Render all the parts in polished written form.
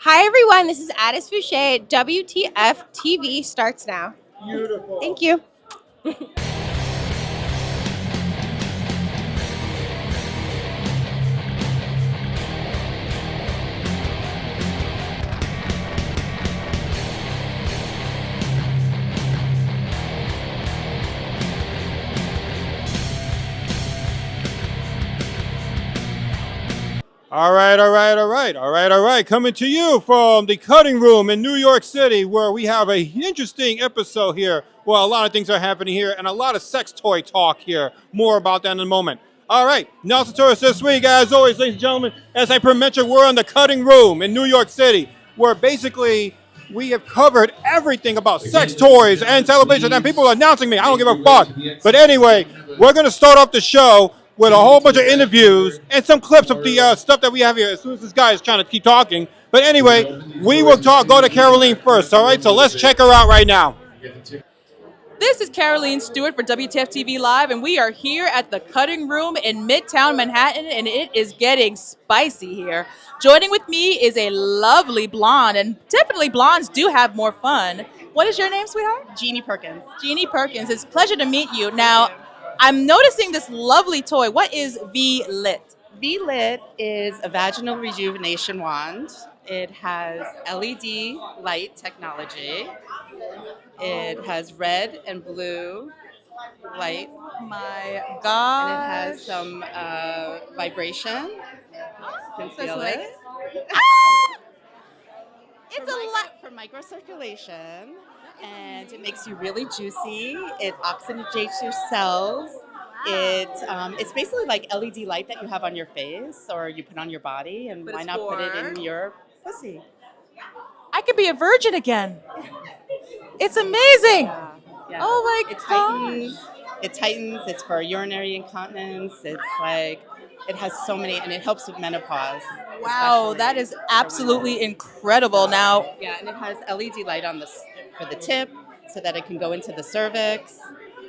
Hi everyone, this is Addis Fouché. WTF TV starts now. Beautiful. Thank you. All right. Coming to you from the cutting room in New York City, where we have an interesting episode here. Well, a lot of things are happening here and a lot of sex toy talk here. More about that in a moment. All right, Nelson Torres this week, as always, ladies and gentlemen, as I mentioned, we're in the cutting room in New York City, where basically we have covered everything about sex toys and celebration, and people are announcing me. I don't give a fuck. But anyway, we're going to start off the show with a whole bunch of interviews and some clips of the stuff that we have here as soon as this guy is trying to keep talking. But anyway, we will go to Caroleen first, all right? So let's check her out right now. This is Caroleen Stewart for WTF TV Live, and we are here at the Cutting Room in Midtown Manhattan, and it is getting spicy here. Joining with me is a lovely blonde, and definitely blondes do have more fun. What is your name, sweetheart? Jeannie Perkins. Jeannie Perkins. It's a pleasure to meet you. Now, I'm noticing this lovely toy. What is V-Lit? V-Lit is a vaginal rejuvenation wand. It has LED light technology. It has red and blue light. My And God. it has some vibration. You can feel like- it. It's a lot. For microcirculation. And it makes you really juicy. It oxygenates your cells. It's basically like LED light that you have on your face or you put on your body, and But why it's not put it in for- your pussy? I could be a virgin again. It's amazing. Yeah. Oh my It gosh. tightens. It's for urinary incontinence. It's like it has so many, and it helps with menopause. Wow, especially. that is absolutely incredible. Now, Yeah, and it has LED light on for the tip, so that it can go into the cervix.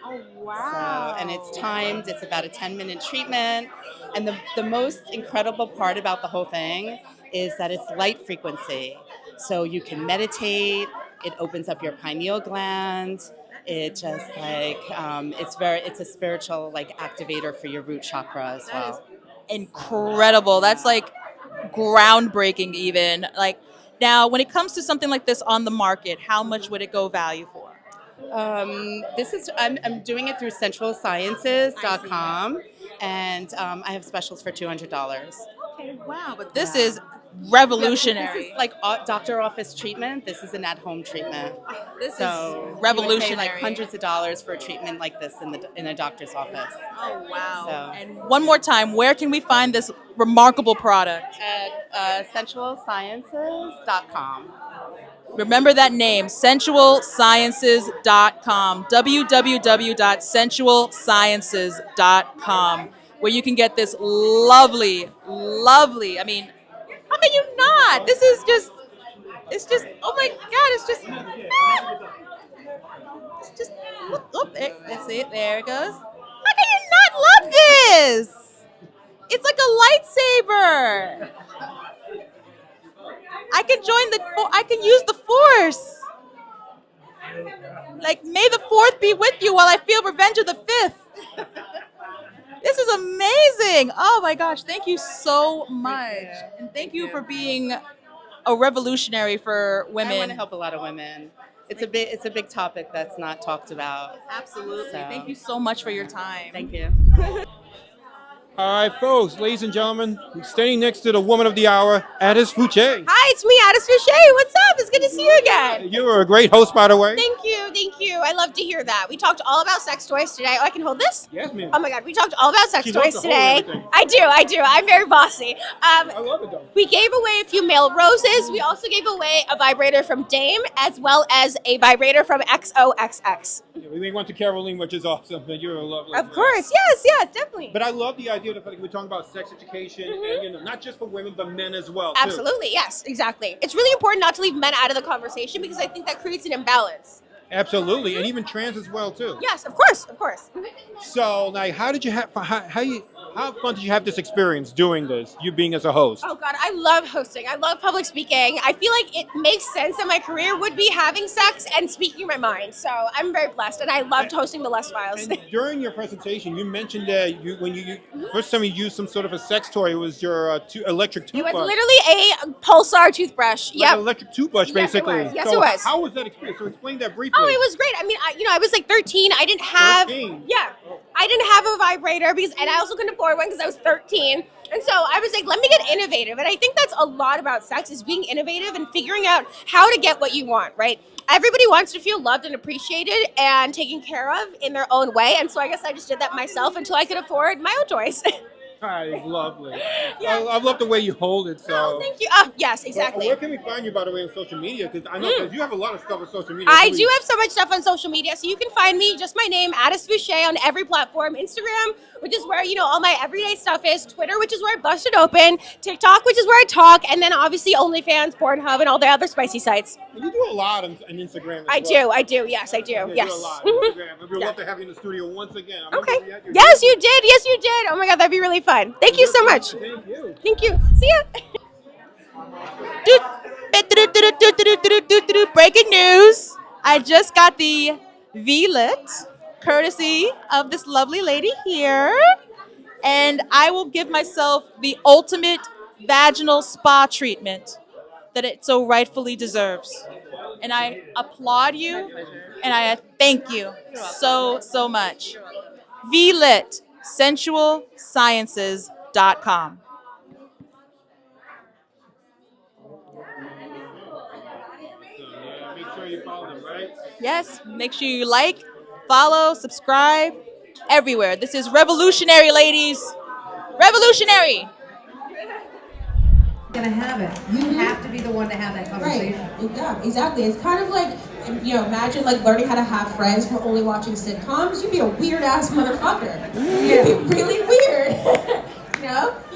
oh So, and it's timed. It's about a 10-minute treatment. And the most incredible part about the whole thing is that it's light frequency. So you can meditate. It opens up your pineal gland. It just like it's a spiritual like activator for your root chakra as That is well. incredible. That's like groundbreaking even. Like now, when it comes to something like this on the market, how much would it go value for? I'm doing it through sensualsciences.com, and I have specials for $200. Okay, wow. But this is revolutionary. This is like doctor office treatment. This is an at-home treatment. This So is you would pay revolutionary. like hundreds of dollars for a treatment like this in a doctor's office. Oh, wow. So- And one more time, where can we find this remarkable product? At sensualsciences.com. Remember that name, sensualsciences.com, www.sensualsciences.com, where you can get this lovely, I mean, how can you not? It's just, oh my God, let's see it, there it goes. How can you not love this? It's like a lightsaber. I can use the Force. Like, may the 4th be with you while I feel revenge of the 5th. This is amazing. Oh my gosh, thank you so much. And thank you for being a revolutionary for women. I want to help a lot of women. It's a big topic that's not talked about. Absolutely. So- Thank you so much for your time. Thank you. All right, folks, ladies and gentlemen, I'm standing next to the woman of the hour, Addis Fouché. Hi, it's me, Addis Fouché. What's up? It's good to see you again. You were a great host, by the way. Thank you. I love to hear that. We talked all about sex toys today. Oh, I can hold this? Yes, ma'am. Oh my God, we talked all about sex She loves toys to hold today. everything. I do. I'm very bossy. I love it, though. We gave away a few male roses. We also gave away a vibrator from Dame as well as a vibrator from XOXX. Yeah, we went to Caroline, which is awesome. You're a lovely. Of course, yes, definitely. But I love the idea of the fact that we're talking about sex education, and not just for women, but men as well. Too. Absolutely, yes, exactly. It's really important not to leave men out of the conversation because I think that creates an imbalance. Absolutely, and even trans as well too. Yes, of course. So, like, how did you have? How fun did you have this experience doing this, you being as a host? Oh God, I love hosting. I love public speaking. I feel like it makes sense that my career would be having sex and speaking my mind. So I'm very blessed, and I loved hosting the Lust Files. And during your presentation, you mentioned that when you first time you used some sort of a sex toy, it was your electric It toothbrush. was literally a pulsar toothbrush. Like an electric toothbrush, Yes, it basically. was. Yes, So it was. How was that experience? So explain that briefly. Oh, it was great. I mean, I was like 13. I didn't have 13? Yeah, I didn't have a vibrator and I also couldn't afford one because I was 13. And so I was like, let me get innovative. And I think that's a lot about sex, is being innovative and figuring out how to get what you want, right? Everybody wants to feel loved and appreciated and taken care of in their own way. And so I guess I just did that myself until I could afford my own toys. That is lovely. Yeah. I love the way you hold it. So. Oh, thank you. Yes, exactly. Where can we find you, by the way, on social media? Because I know you have a lot of stuff on social media. I do have so much stuff on social media, so you can find me, just my name, Addis Fouché, on every platform. Instagram, which is where, all my everyday stuff is. Twitter, which is where I bust it open. TikTok, which is where I talk. And then obviously OnlyFans, Pornhub, and all the other spicy sites. You do a lot on Instagram. I do. Yes, I do. You Yes. do a lot on Instagram. We'd love to have you in the studio once again. Okay. Yes, you did. Yes, you did. Oh my God, that'd be really fun. Thank you so much. Thank you. Thank you. See ya. Breaking news. I just got the V-Lit, courtesy of this lovely lady here. And I will give myself the ultimate vaginal spa treatment that it so rightfully deserves. And I applaud you, and I thank you so much. V-Lit, sensualsciences.com. Make sure you follow them, right? Yes, make sure you like, follow, subscribe, everywhere. This is revolutionary, ladies. Revolutionary. Gonna have it. You have to be the one to have that conversation. Right. Yeah, exactly. It's kind of like, imagine like learning how to have friends from only watching sitcoms. You'd be a weird ass motherfucker. You'd be really weird. You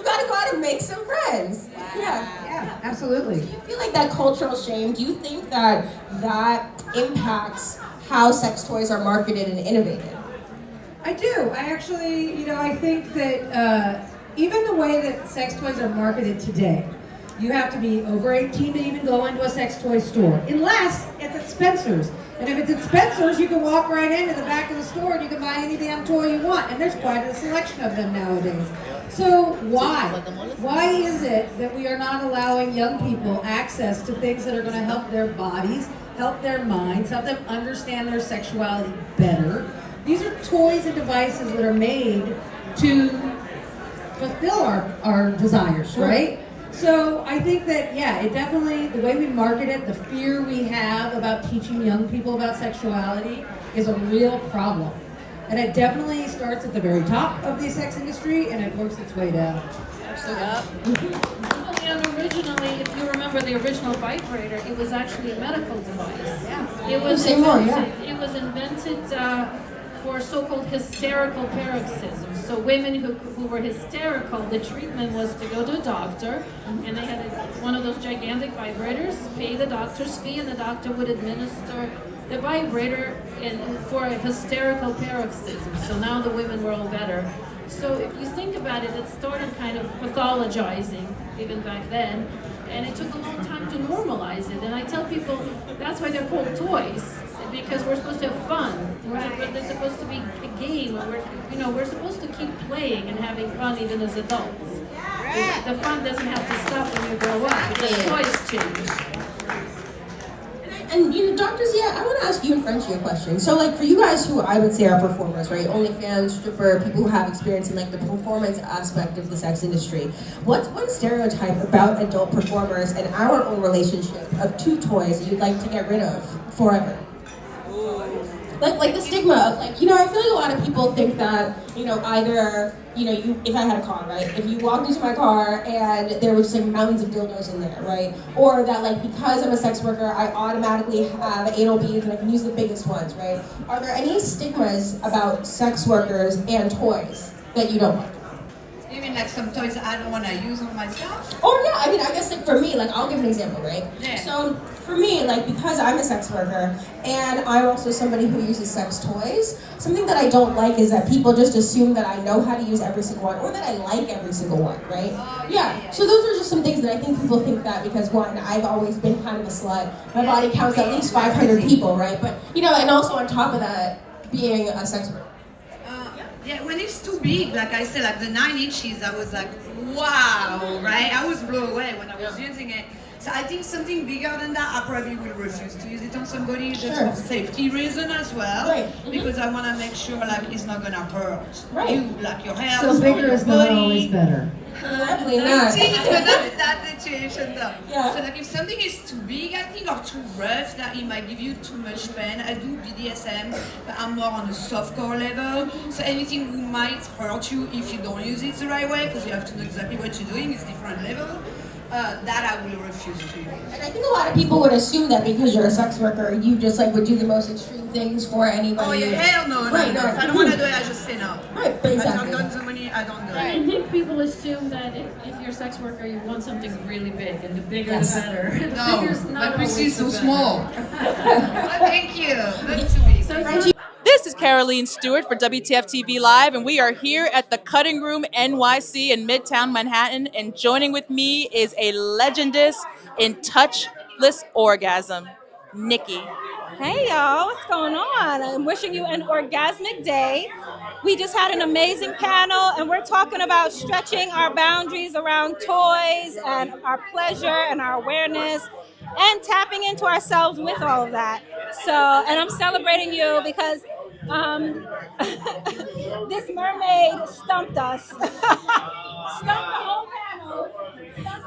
gotta go out and make some friends. Yeah, absolutely. Do you feel like that cultural shame? Do you think that impacts how sex toys are marketed and innovated? I do. I actually, I think that even the way that sex toys are marketed today, you have to be over 18 to even go into a sex toy store, unless it's at Spencer's. And if it's at Spencer's, you can walk right into the back of the store and you can buy any damn toy you want. And there's quite a selection of them nowadays. So why? Why is it that we are not allowing young people access to things that are going to help their bodies, help their minds, help them understand their sexuality better? These are toys and devices that are made to fulfill our desires, right? So I think that, it definitely, the way we market it, the fear we have about teaching young people about sexuality is a real problem. And it definitely starts at the very top of the sex industry and it works its way down. And originally, if you remember the original vibrator, it was actually a medical device. Yeah. It was invented for so-called hysterical paroxysms. So women who were hysterical, the treatment was to go to a doctor, and they had one of those gigantic vibrators, pay the doctor's fee, and the doctor would administer the vibrator for a hysterical paroxysm. So now the women were all better. So if you think about it, it started kind of pathologizing even back then, and it took a long time to normalize it. And I tell people that's why they're called toys, because we're supposed to have fun. They're supposed to be a game. We're supposed to keep playing and having fun even as adults. The fun doesn't have to stop when you grow up because toys change. And doctors, I want to ask you and Frenchie a question. So, like, for you guys who I would say are performers, right? OnlyFans, stripper, people who have experience in like the performance aspect of the sex industry. What's one stereotype about adult performers and our own relationship of two toys that you'd like to get rid of forever? Like the stigma of I feel like a lot of people think that, either, if I had a car, right? If you walked into my car and there was just mountains of dildos in there, right? Or that because I'm a sex worker, I automatically have anal beads and I can use the biggest ones, right? Are there any stigmas about sex workers and toys that you don't like? You mean like some toys that I don't want to use on myself? Or yeah, I mean, I guess like for me, like I'll give an example, right? Yeah. So for me, like because I'm a sex worker and I'm also somebody who uses sex toys, something that I don't like is that people just assume that I know how to use every single one or that I like every single one, right? Yeah. So those are just some things that I think people think that because one, I've always been kind of a slut. My body counts at least 500 people, right? But you know, and also on top of that, being a sex worker. Yeah, when it's too big, like I said, like the 9 inches, I was like, wow, right? I was blown away when I was using it. So I think something bigger than that, I probably will refuse to use it on somebody just for safety reason as well. Right. Because I want to make sure like it's not gonna hurt Right. you, like your hair. So bigger is not always better. Definitely not. See, so that's the situation though. Yeah. So like if something is too big, I think, or too rough, that it might give you too much pain. I do BDSM, but I'm more on a softcore level. So anything who might hurt you if you don't use it the right way, because you have to know exactly what you're doing, it's different level. That I will refuse to use. And I think a lot of people would assume that because you're a sex worker, you just like would do the most extreme things for anybody. Oh yeah, hell no, Right, no. no. If I don't want to do it, I just say no. Right, If exactly. I don't the money, I don't do it. I think people assume that if you're a sex worker, you want something really big, and the bigger Yes. the better. The No, bigger's my not pussy is always so the better. small. Thank you. Not too big. So This is Caroleen Stewart for WTF TV Live, and we are here at the Cutting Room NYC in Midtown Manhattan. And joining with me is a legendess in touchless orgasm, Nikki. Hey y'all, what's going on? I'm wishing you an orgasmic day. We just had an amazing panel and we're talking about stretching our boundaries around toys and our pleasure and our awareness and tapping into ourselves with all of that. So, and I'm celebrating you because this mermaid stumped us. Stumped the whole panel.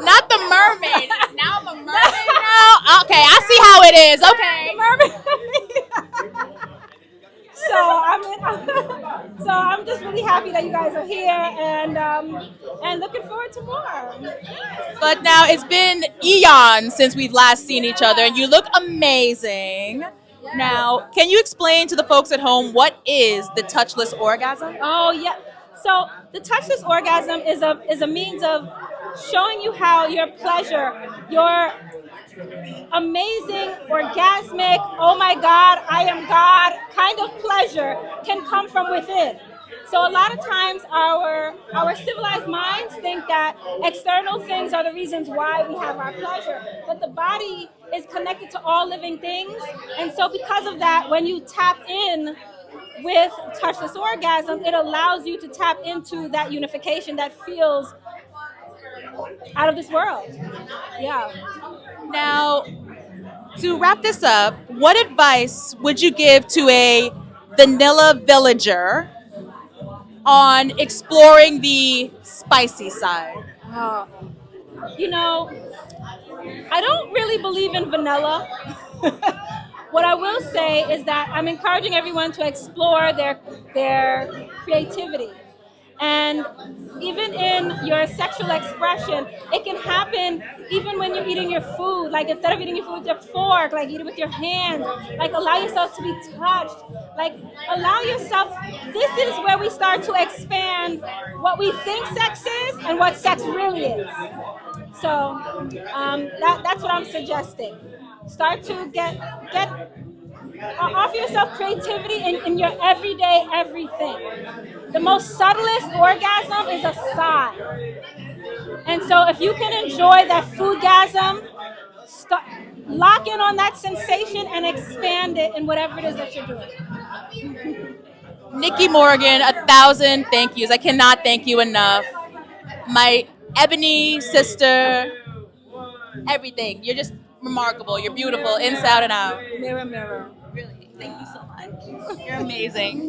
Not the mermaid. Now I'm a mermaid now? Okay, I see how it is. Okay. So I'm just really happy that you guys are here and looking forward to more. But now it's been eons since we've last seen each other, and you look amazing. Now, can you explain to the folks at home what is the touchless orgasm? Oh yeah. So the touchless orgasm is a means of showing you how your pleasure, your amazing, orgasmic, oh my God, I am God kind of pleasure can come from within. So a lot of times our civilized minds think that external things are the reasons why we have our pleasure, but the body is connected to all living things. And so because of that, when you tap in with touchless orgasm, it allows you to tap into that unification that feels out of this world. Yeah. Now, to wrap this up, what advice would you give to a vanilla villager on exploring the spicy side? You know, I don't really believe in vanilla. What I will say is that I'm encouraging everyone to explore their creativity. And even in your sexual expression, it can happen even when you're eating your food. Like instead of eating your food with your fork, like eat it with your hands. Like allow yourself to be touched. Like allow yourself, this is where we start to expand what we think sex is and what sex really is. So that's what I'm suggesting. Start to get offer yourself creativity in your everyday everything. The most subtlest orgasm is a sigh. And so if you can enjoy that foodgasm, lock in on that sensation and expand it in whatever it is that you're doing. Nikki Morgan, 1,000 thank yous. I cannot thank you enough. My ebony sister, everything. You're just remarkable. You're beautiful, inside and out. Mirror, mirror. Really, thank you so much. You're amazing.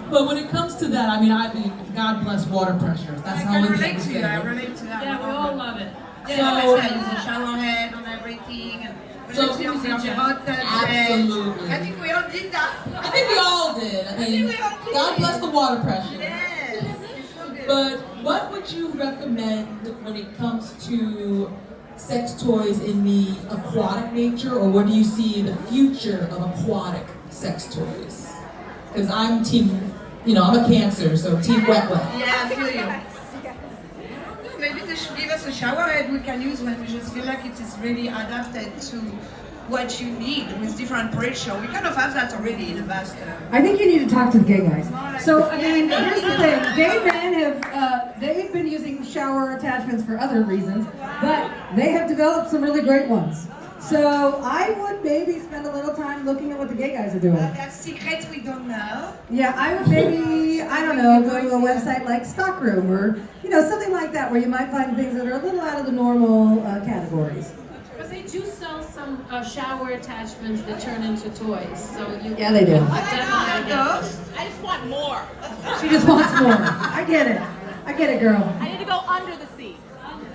But when it comes to that, I mean, God bless water pressure. That's how we relate to you. I relate to that. yeah, we all love it. Yeah, like I said, use a shallow head on everything. And So you on your hot touch. absolutely. I think we all did that. I think we all did. I mean, we all did. God bless the water pressure. Yes. It's so good. But what would you recommend when it comes to sex toys in the aquatic nature, or what do you see the future of aquatic sex toys? Because I'm team You know, I'm a Cancer, so team wet wet. Yeah, I feel you. Maybe they should give us a shower head we can use when we just feel like it is really adapted to what you need with different pressure. We kind of have that already in the past. I think you need to talk to the gay guys. So, I mean, here's the thing. Gay men have, they've been using shower attachments for other reasons, but they have developed some really great ones. So I would maybe spend a little time looking at what the gay guys are doing. That's secrets we don't know. Yeah, I would maybe, I don't know, go to a website like Stockroom or, you know, something like that where you might find things that are a little out of the normal categories. But they do sell some shower attachments that turn into toys. So you Yeah, they do. definitely get those. I just want more. She just wants more. I get it. I get it, girl. I need to go under the seat.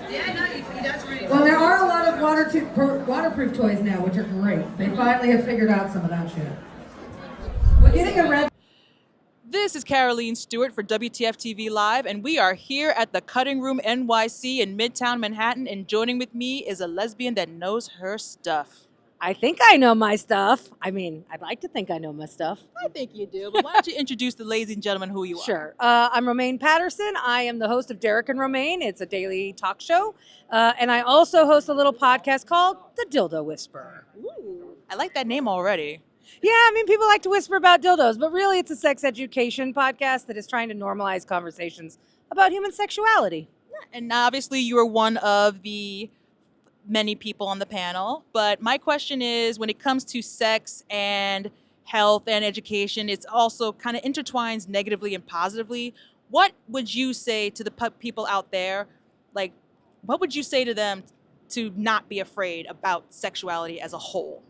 Yeah, no, that's really Well, there are a lot of waterproof toys now, which are great. They finally have figured out some of that shit. We're getting a red. This is Caroleen Stewart for WTF TV Live, and we are here at the Cutting Room NYC in Midtown Manhattan, and joining with me is a lesbian that knows her stuff. I think I know my stuff. I mean, I'd like to think I know my stuff. I think you do, but why don't you introduce the ladies and gentlemen who you are? Sure. I'm Romaine Patterson. I am the host of Derek and Romaine. It's a daily talk show. And I also host a little podcast called The Dildo Whisperer. Ooh, I like that name already. Yeah, I mean, people like to whisper about dildos, but really it's a sex education podcast that is trying to normalize conversations about human sexuality. And obviously you are one of the many people on the panel, but my question is, when it comes to sex and health and education, it's also kind of intertwines negatively and positively. What would you say to the people out there? Like, what would you say to them to not be afraid about sexuality as a whole?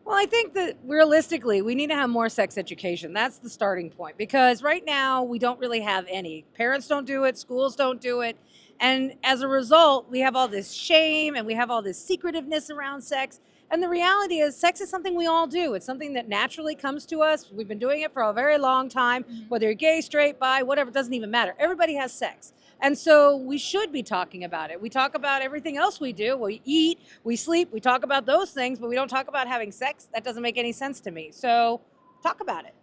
Well, I think that realistically, we need to have more sex education. That's the starting point, because right now we don't really have any. Parents don't do it, schools don't do it. And as a result, we have all this shame and we have all this secretiveness around sex. And the reality is, sex is something we all do. It's something that naturally comes to us. We've been doing it for a very long time, whether you're gay, straight, bi, whatever, it doesn't even matter. Everybody has sex. And so we should be talking about it. We talk about everything else we do. We eat, we sleep, we talk about those things, but we don't talk about having sex. That doesn't make any sense to me. So talk about it.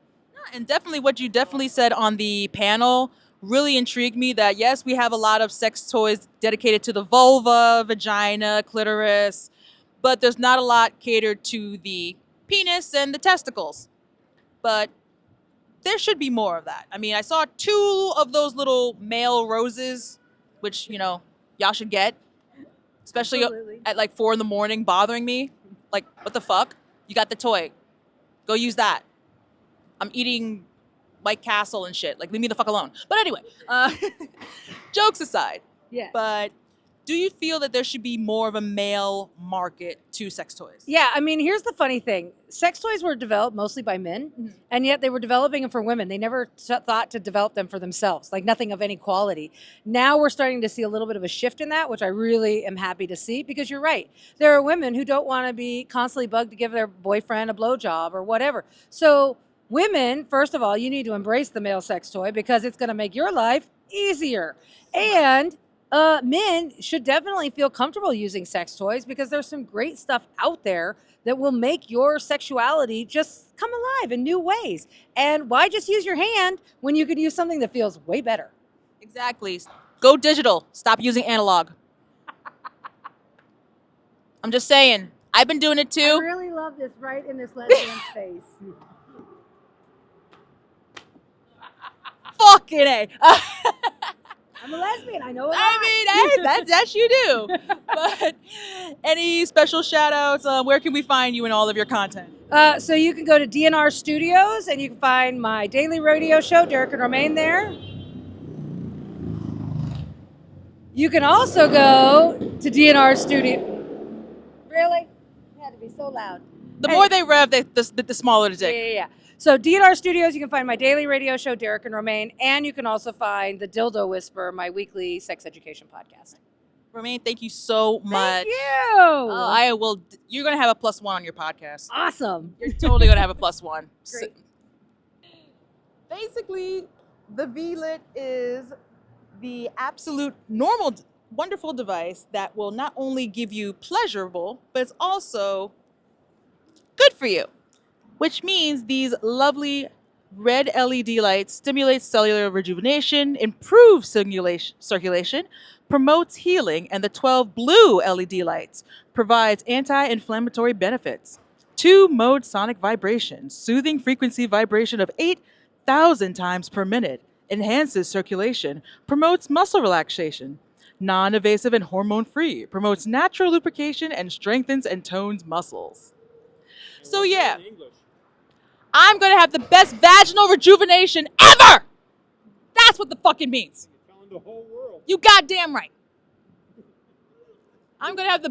And definitely what you definitely said on the panel really intrigued me, that yes, we have a lot of sex toys dedicated to the vulva, vagina, clitoris, but there's not a lot catered to the penis and the testicles. But there should be more of that. I mean, I saw 2 of those little male roses, which, you know, y'all should get, especially Absolutely. at like 4 a.m. bothering me. Like, what the fuck? You got the toy. Go use that. I'm eating White Castle and shit. Like, leave me the fuck alone. But anyway, jokes aside. Yeah. But do you feel that there should be more of a male market to sex toys? Yeah, I mean, here's the funny thing. Sex toys were developed mostly by men, and yet they were developing them for women. They never thought to develop them for themselves, like nothing of any quality. Now we're starting to see a little bit of a shift in that, which I really am happy to see, because you're right. There are women who don't want to be constantly bugged to give their boyfriend a blowjob or whatever. So women, first of all, you need to embrace the male sex toy, because it's going to make your life easier. And men should definitely feel comfortable using sex toys, because there's some great stuff out there that will make your sexuality just come alive in new ways. And why just use your hand when you could use something that feels way better? Exactly. Go digital. Stop using analog. I'm just saying. I've been doing it too. I really love this right in this lesbian's face. Fucking A. I'm a lesbian. I know it. I mean, hey, that's you do. But any special shout outs? Where can we find you in all of your content? So you can go to DNR Studios and you can find my daily radio show, Derek and Romaine, there. You can also go to DNR Studio. Really? It had to be so loud. The more they rev, the smaller the dick. Yeah. So DNR Studios, you can find my daily radio show, Derek and Romaine, and you can also find The Dildo Whisperer, my weekly sex education podcast. Romaine, thank you so much. Thank you. I will. You're gonna have a +1 on your podcast. Awesome. You're totally gonna have a +1. Great. Basically, the V-Lit is the absolute normal, wonderful device that will not only give you pleasurable, but it's also good for you. Which means these lovely Red LED light stimulates cellular rejuvenation, improves circulation, promotes healing, and the 12 blue LED lights provides anti-inflammatory benefits. 2-mode sonic vibration, soothing frequency vibration of 8,000 times per minute, enhances circulation, promotes muscle relaxation. Non-invasive and hormone-free, promotes natural lubrication and strengthens and tones muscles. So yeah, I'm gonna have the best vaginal rejuvenation ever! That's what the fuck it means. Telling the whole world. You goddamn right. I'm gonna have the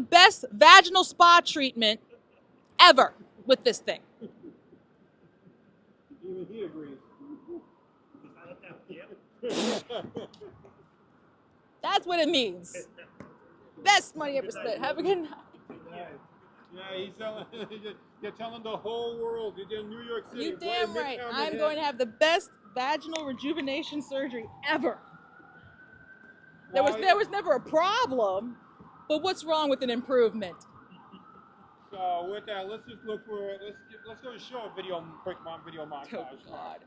best vaginal spa treatment ever with this thing. Even he agrees. That's what it means. Best money ever spent. Have a good night. Yeah, he's telling, you're telling the whole world. You're in New York City. You damn right. I'm going to have the best vaginal rejuvenation surgery ever. There was never a problem, but what's wrong with an improvement? So with that, let's just look for let's go show a video montage. Oh God.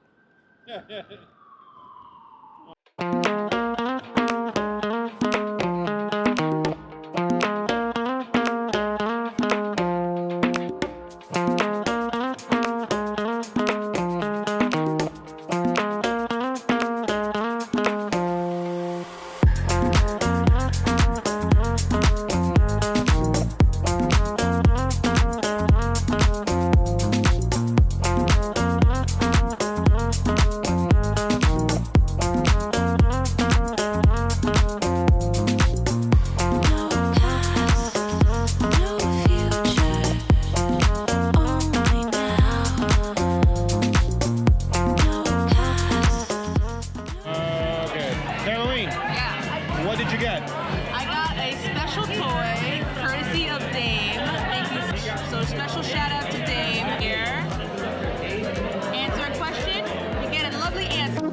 What did you get? I got a special toy courtesy of Dame. Thank you. So special shout out to Dame here. Answer a question, you get a lovely answer.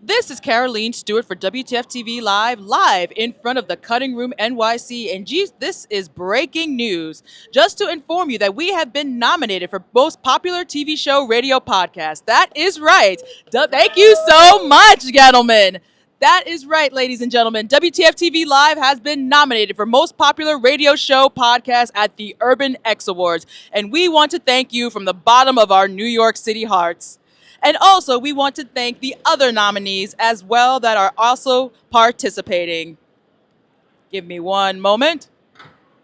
This is Caroleen Stewart for WTF TV live in front of the Cutting Room NYC. And geez, this is breaking news. Just to inform you that we have been nominated for Most Popular TV Show Radio Podcast. That is right. Thank you so much, gentlemen. That is right, ladies and gentlemen. WTF TV Live has been nominated for Most Popular Radio Show Podcast at the Urban X Awards. And we want to thank you from the bottom of our New York City hearts. And also, we want to thank the other nominees as well that are also participating. Give me one moment.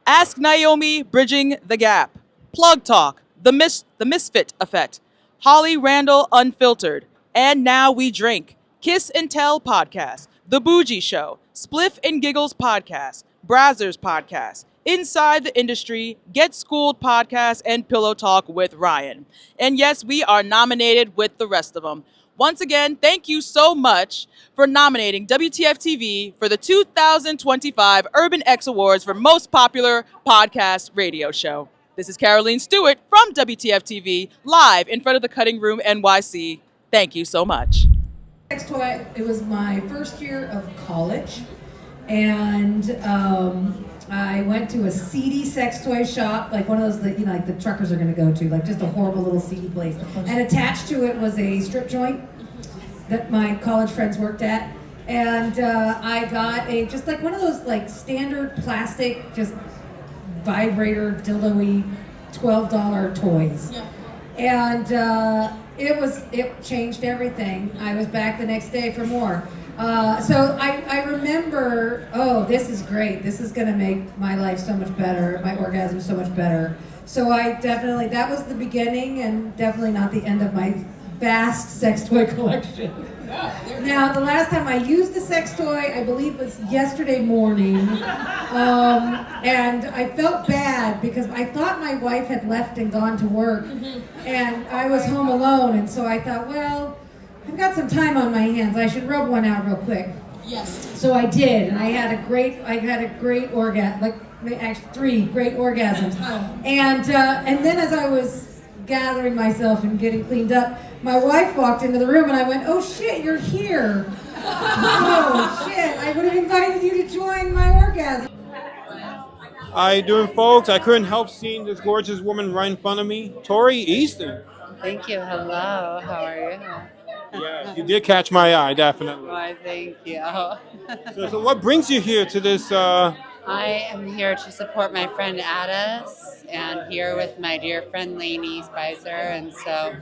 Ask Naomi, Bridging the Gap. Plug Talk, The Misfit Effect. Holly Randall, Unfiltered. And Now We Drink. Kiss and Tell Podcast. The Bougie Show. Spliff and Giggles Podcast. Brazzers Podcast. Inside the Industry, Get Schooled Podcast, and Pillow Talk with Ryan. And yes, we are nominated with the rest of them. Once again, thank you so much for nominating WTF TV for the 2025 Urban X Awards for Most Popular Podcast Radio Show. This is Caroleen Stewart from WTF TV, live in front of the Cutting Room NYC. Thank you so much. Sex toy, it was my first year of college, and I went to a seedy sex toy shop, like one of those that, you know, like the truckers are going to go to, like just a horrible little seedy place. And attached to it was a strip joint that my college friends worked at. And I got just like one of those like standard plastic, just vibrator, dildo-y, $12 toys. Yeah. And it changed everything. I was back the next day for more. So I remember, oh, this is great. This is going to make my life so much better, my orgasm so much better. So that was the beginning and definitely not the end of my vast sex toy collection. Now, the last time I used a sex toy, I believe was yesterday morning, and I felt bad because I thought my wife had left and gone to work, and I was home alone, and so I thought, well, I've got some time on my hands. I should rub one out real quick. Yes. So I did, and I had a great orgasm, actually 3 great orgasms. And then as I was gathering myself and getting cleaned up, my wife walked into the room and I went, oh shit, you're here. Oh shit, I would have invited you to join my orgasm. How you doing, folks? I couldn't help seeing this gorgeous woman right in front of me, Tori Easton. Thank you. Hello. How are you? Yeah, you did catch my eye, definitely. Why, thank you. So what brings you here to this? I am here to support my friend Addis and here with my dear friend Lainey Spicer, and so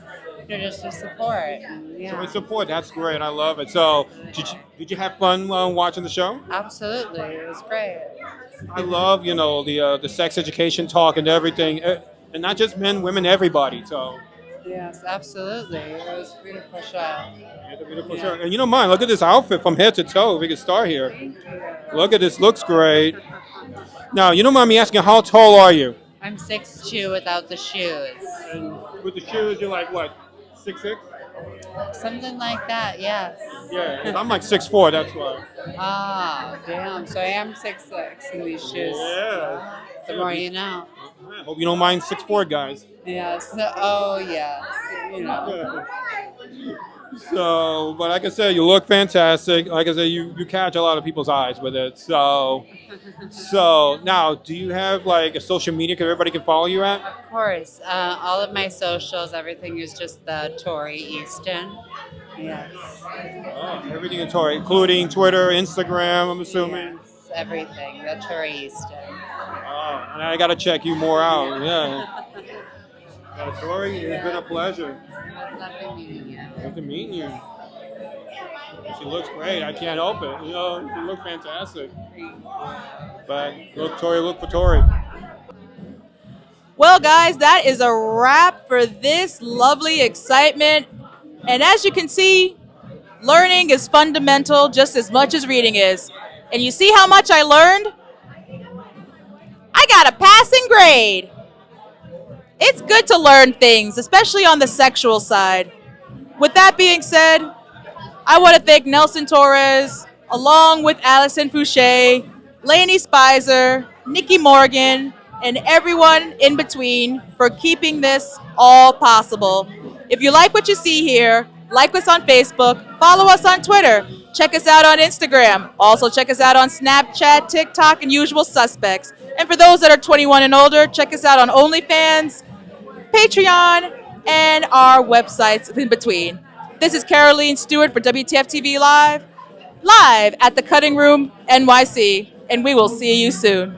just to support. And, yeah. So we support. That's great. I love it. So did you have fun watching the show? Absolutely. It was great. I love the sex education talk and everything, and not just men, women, everybody. So. Yes, absolutely. It was a beautiful show. It's a beautiful show. And you don't mind, look at this outfit from head to toe. We can start here. Thank you. Look at this, looks great. Now, you don't mind me asking, how tall are you? I'm 6'2" without the shoes. And with the shoes, you're like what, 6'6"? Something like that, yes. Yeah, 'cause I'm like 6'4", that's why. Ah, damn. So I am 6'6" in these shoes. Yeah. The more you know. I hope you don't mind 6'4" guys. Yes. Oh, yes. You know. So, but like I said, you look fantastic. Like I said, you catch a lot of people's eyes with it. So now, do you have like a social media that everybody can follow you at? Of course. All of my socials, everything is just the Tori Easton. Yes. Oh, everything in Tori, including Twitter, Instagram, I'm assuming. Yes, everything. The Tori Easton. Oh, and I got to check you more out. Yeah. Tori, it's been a pleasure. Lovely meeting you. Good to meet you. She looks great. I can't help it. You know, she looks fantastic. But look, Tori, look for Tori. Well, guys, that is a wrap for this lovely excitement. And as you can see, learning is fundamental just as much as reading is. And you see how much I learned? I got a passing grade. It's good to learn things, especially on the sexual side. With that being said, I want to thank Nelson Torres, along with Addis Fouché, Lainey Spicer, Nikki Morgan, and everyone in between for keeping this all possible. If you like what you see here, like us on Facebook, follow us on Twitter, check us out on Instagram. Also check us out on Snapchat, TikTok, and usual suspects. And for those that are 21 and older, check us out on OnlyFans, Patreon, and our websites in between. This is Caroleen Stewart for WTF TV live at the Cutting Room NYC, and we will see you soon.